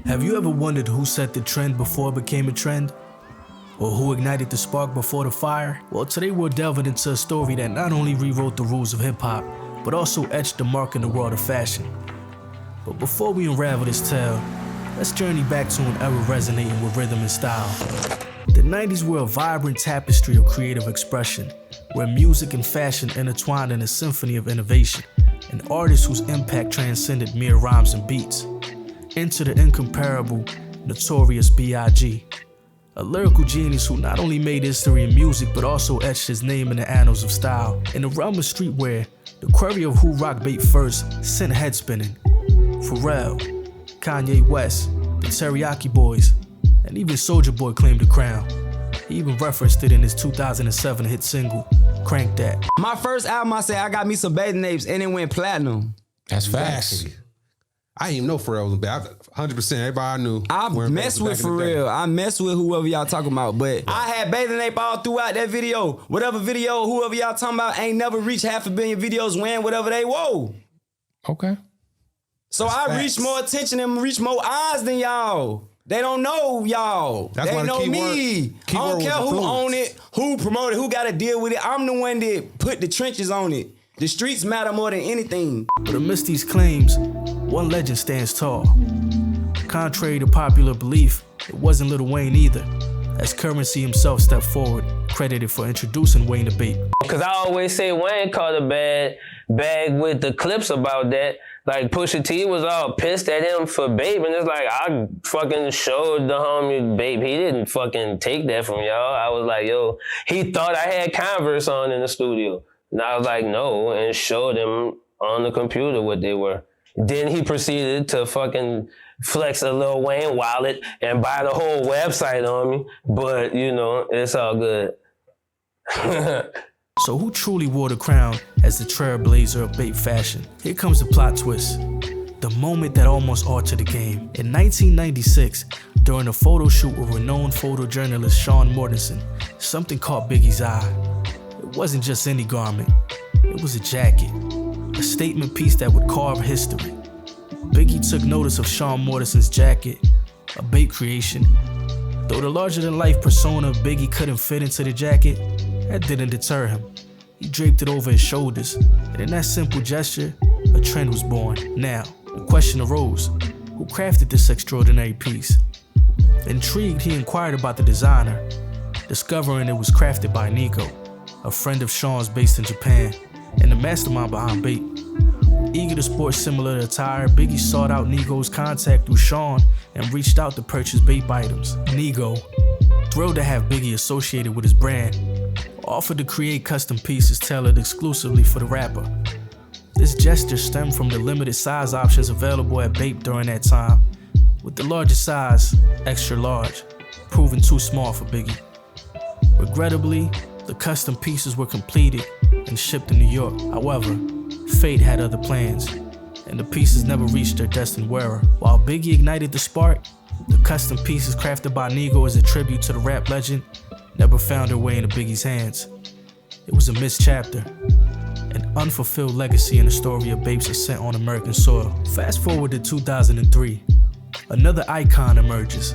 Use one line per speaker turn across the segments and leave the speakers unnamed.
Have you ever wondered who set the trend before it became a trend? Or who ignited the spark before the fire? Well, today we're delving into a story that not only rewrote the rules of hip-hop, but also etched the mark in the world of fashion. But before we unravel this tale, let's journey back to an era resonating with rhythm and style. The 90s were a vibrant tapestry of creative expression, where music and fashion intertwined in a symphony of innovation, and artists whose impact transcended mere rhymes and beats. Enter the incomparable Notorious B.I.G, a lyrical genius who not only made history in music but also etched his name in the annals of style. In the realm of streetwear, the query of who rocked Bape first sent head spinning. Pharrell, Kanye West, the Teriyaki Boys, and even Soulja Boy claimed the crown. He even referenced it in his 2007 hit single, Crank That.
My first album, I said I got me some bathing apes and it went platinum.
That's facts.
Exactly. I didn't even know Pharrell was bad. 100%. Everybody I knew.
I mess with Pharrell. I mess with whoever y'all talking about, but I had bathing ape all throughout that video. Whatever video, whoever y'all talking about ain't never reached 500 million videos wearing whatever they wore.
Okay.
So
That's
I
facts.
reach more attention and reach more eyes than y'all. They don't know y'all.
That's
they
why the
know me. I don't care who own it, who promote it, who got to deal with it. I'm the one that put the trenches on it. The streets matter more than anything.
But amidst these claims, one legend stands tall. Contrary to popular belief, it wasn't Lil Wayne either, as Currency himself stepped forward, credited for introducing Wayne to Bape.
Cause I always say Wayne caught a bad bag with the clips about that. Like Pusha T was all pissed at him for Bape, and it's like, I fucking showed the homie Bape. He didn't fucking take that from y'all. I was like, yo, he thought I had Converse on in the studio. And I was like, no, and showed him on the computer what they were. Then he proceeded to fucking flex a Lil Wayne wallet and buy the whole website on me. But, you know, it's all good.
So who truly wore the crown as the trailblazer of Bape fashion? Here comes the plot twist, the moment that almost altered the game. In 1996, during a photo shoot with renowned photojournalist Sean Mortensen, something caught Biggie's eye. It wasn't just any garment, it was a jacket, a statement piece that would carve history. Biggie took notice of Sean Mortensen's jacket, a Bape creation. Though the larger-than-life persona of Biggie couldn't fit into the jacket, that didn't deter him. He draped it over his shoulders, and in that simple gesture, a trend was born. Now, the question arose, who crafted this extraordinary piece? Intrigued, he inquired about the designer, discovering it was crafted by Nigo, a friend of Sean's based in Japan, and the mastermind behind Bape. Eager to sport similar attire, Biggie sought out Nigo's contact through Sean and reached out to purchase Bape items. Nigo, thrilled to have Biggie associated with his brand, offered to create custom pieces tailored exclusively for the rapper. This gesture stemmed from the limited size options available at Bape during that time, with the largest size, extra large, proving too small for Biggie. Regrettably, the custom pieces were completed and shipped to New York. However, fate had other plans, and the pieces never reached their destined wearer. While Biggie ignited the spark, the custom pieces crafted by Nigo as a tribute to the rap legend never found their way into Biggie's hands. It was a missed chapter, an unfulfilled legacy in the story of Bape's ascent on American soil. Fast forward to 2003, another icon emerges,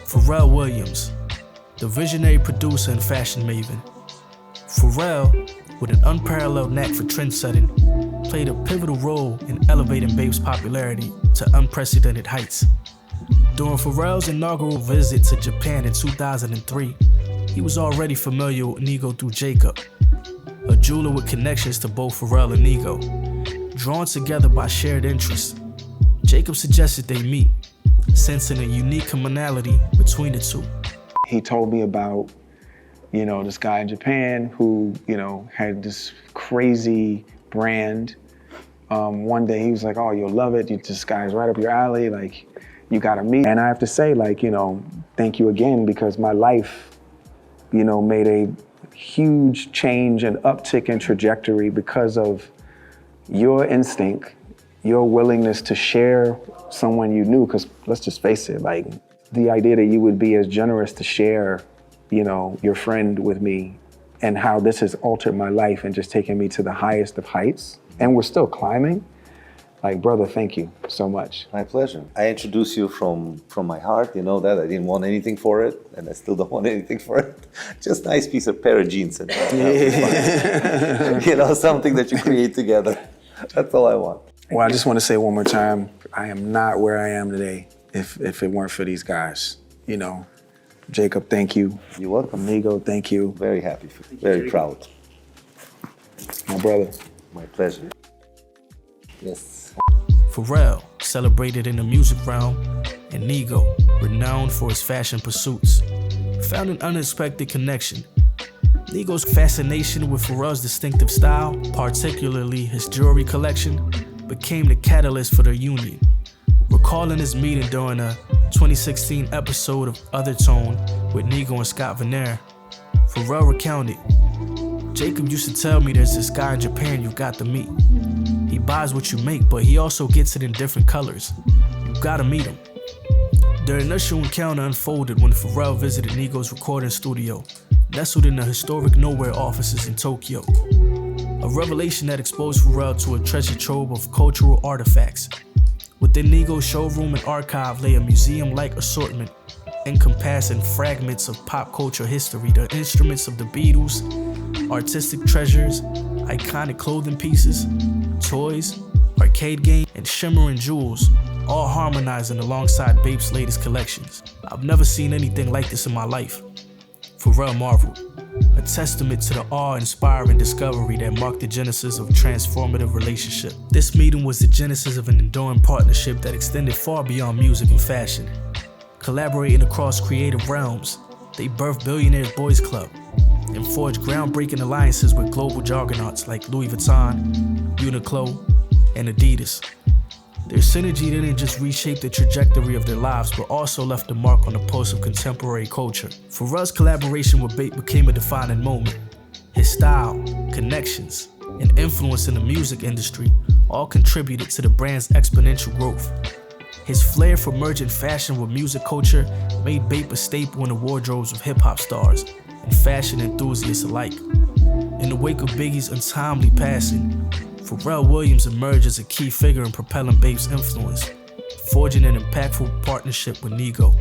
Pharrell Williams, the visionary producer and fashion maven. Pharrell, with an unparalleled knack for trendsetting, played a pivotal role in elevating Bape's popularity to unprecedented heights. During Pharrell's inaugural visit to Japan in 2003, he was already familiar with Nigo through Jacob, a jeweler with connections to both Pharrell and Nigo. Drawn together by shared interests, Jacob suggested they meet, sensing a unique commonality between the two.
He told me about, this guy in Japan who, had this crazy brand. One day he was like, oh, you'll love it. This guy's right up your alley. Like, you gotta meet. And I have to say, thank you again, because my life, made a huge change and uptick in trajectory because of your instinct, your willingness to share someone you knew. Because let's just face it, the idea that you would be as generous to share, your friend with me, and how this has altered my life and just taken me to the highest of heights. And we're still climbing. like, brother, thank you so much.
My pleasure. I introduce you from my heart. You know that I didn't want anything for it, and I still don't want anything for it. Just nice pair of jeans, and you know, something that you create together. That's all I want.
Well, I just want to say one more time, I am not where I am today if it weren't for these guys. You know, Jacob, thank you.
You're welcome.
Nigo, thank you.
Very happy for you. Very proud.
My brother.
My pleasure. Yes.
Pharrell, celebrated in the music realm, and Nigo, renowned for his fashion pursuits, found an unexpected connection. Nigo's fascination with Pharrell's distinctive style, particularly his jewelry collection, became the catalyst for their union. Recalling his meeting during a 2016 episode of Other Tone with Nigo and Scott Veneer, Pharrell recounted, "Jacob used to tell me there's this guy in Japan you got to meet. He buys what you make, but he also gets it in different colors. You gotta meet him." Their initial encounter unfolded when Pharrell visited Nigo's recording studio, nestled in the historic Nowhere offices in Tokyo. A revelation that exposed Pharrell to a treasure trove of cultural artifacts. Within Nigo's showroom and archive lay a museum-like assortment encompassing fragments of pop culture history, the instruments of the Beatles, artistic treasures, iconic clothing pieces, toys, arcade games, and shimmering jewels, all harmonizing alongside B.A.P.E's latest collections. "I've never seen anything like this in my life," Pharrell marveled, a testament to the awe-inspiring discovery that marked the genesis of a transformative relationship. This meeting was the genesis of an enduring partnership that extended far beyond music and fashion. Collaborating across creative realms, they birthed Billionaires Boys Club and forged groundbreaking alliances with global juggernauts like Louis Vuitton, Uniqlo, and Adidas. Their synergy didn't just reshape the trajectory of their lives, but also left a mark on the pulse of contemporary culture. Pharrell's collaboration with B.A.P.E became a defining moment. His style, connections, and influence in the music industry all contributed to the brand's exponential growth. His flair for merging fashion with music culture made B.A.P.E a staple in the wardrobes of hip-hop stars and fashion enthusiasts alike. In the wake of Biggie's untimely passing, Pharrell Williams emerged as a key figure in propelling B.A.P.E's influence, forging an impactful partnership with Nigo.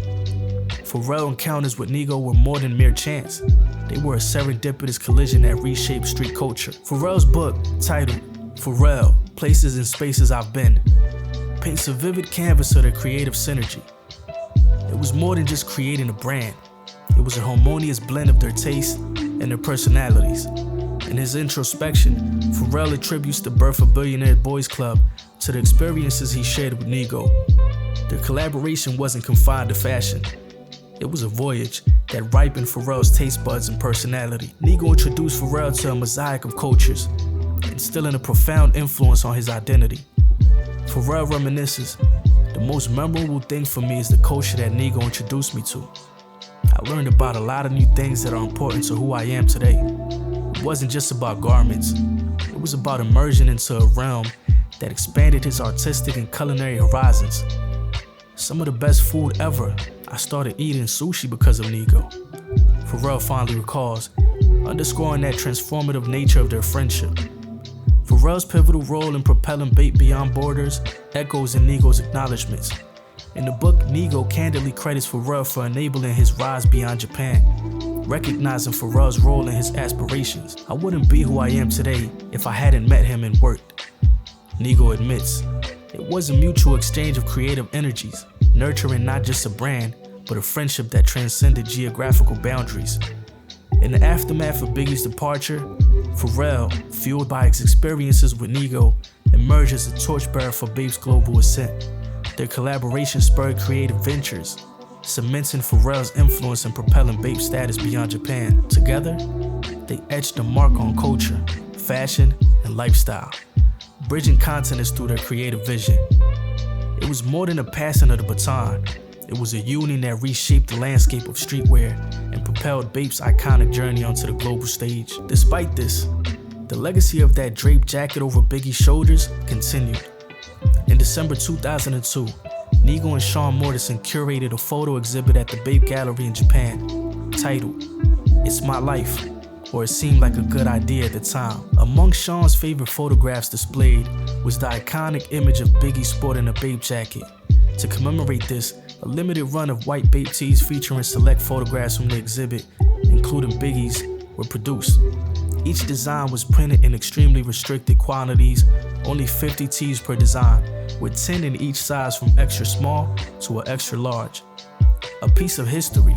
Pharrell encounters with Nigo were more than mere chance. They were a serendipitous collision that reshaped street culture. Pharrell's book, titled Pharrell, Places and Spaces I've Been, paints a vivid canvas of their creative synergy. It was more than just creating a brand. It was a harmonious blend of their tastes and their personalities. In his introspection, Pharrell attributes the birth of Billionaire Boys Club to the experiences he shared with Nigo. Their collaboration wasn't confined to fashion. It was a voyage that ripened Pharrell's taste buds and personality. Nigo introduced Pharrell to a mosaic of cultures, instilling a profound influence on his identity. Pharrell reminisces, "The most memorable thing for me is the culture that Nigo introduced me to. I learned about a lot of new things that are important to who I am today. It wasn't just about garments. It was about immersion into a realm that expanded his artistic and culinary horizons. Some of the best food ever. I started eating sushi because of Nigo," Pharrell fondly recalls, underscoring that transformative nature of their friendship. Pharrell's pivotal role in propelling B.A.P.E beyond borders echoes in Nigo's acknowledgments. In the book, Nigo candidly credits Pharrell for enabling his rise beyond Japan, recognizing Pharrell's role in his aspirations. "I wouldn't be who I am today if I hadn't met him and worked," Nigo admits. It was a mutual exchange of creative energies, nurturing not just a brand, but a friendship that transcended geographical boundaries. In the aftermath of Biggie's departure, Pharrell, fueled by his experiences with Nigo, emerged as a torchbearer for B.A.P.E's global ascent. Their collaboration spurred creative ventures, cementing Pharrell's influence and propelling B.A.P.E's status beyond Japan. Together, they etched a mark on culture, fashion, and lifestyle, bridging continents through their creative vision. It was more than a passing of the baton. It was a union that reshaped the landscape of streetwear and propelled B.A.P.E's iconic journey onto the global stage. Despite this, the legacy of that draped jacket over Biggie's shoulders continued. In December 2002, Nigo and Sean Mortensen curated a photo exhibit at the B.A.P.E Gallery in Japan, titled, "It's My Life," or it seemed like a good idea at the time. Among Sean's favorite photographs displayed was the iconic image of Biggie sporting a Bape jacket. To commemorate this, a limited run of white Bape tees featuring select photographs from the exhibit, including Biggie's, were produced. Each design was printed in extremely restricted quantities, only 50 tees per design, with 10 in each size from extra small to an extra large. A piece of history,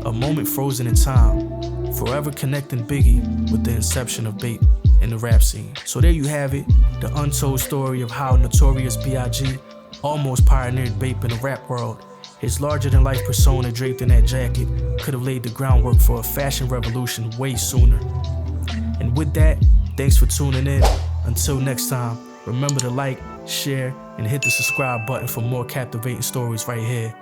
a moment frozen in time, forever connecting Biggie with the inception of Bape in the rap scene. So there you have it, the untold story of how Notorious B.I.G. almost pioneered Bape in the rap world. His larger-than-life persona draped in that jacket could have laid the groundwork for a fashion revolution way sooner. And with that, thanks for tuning in. Until next time, remember to like, share, and hit the subscribe button for more captivating stories right here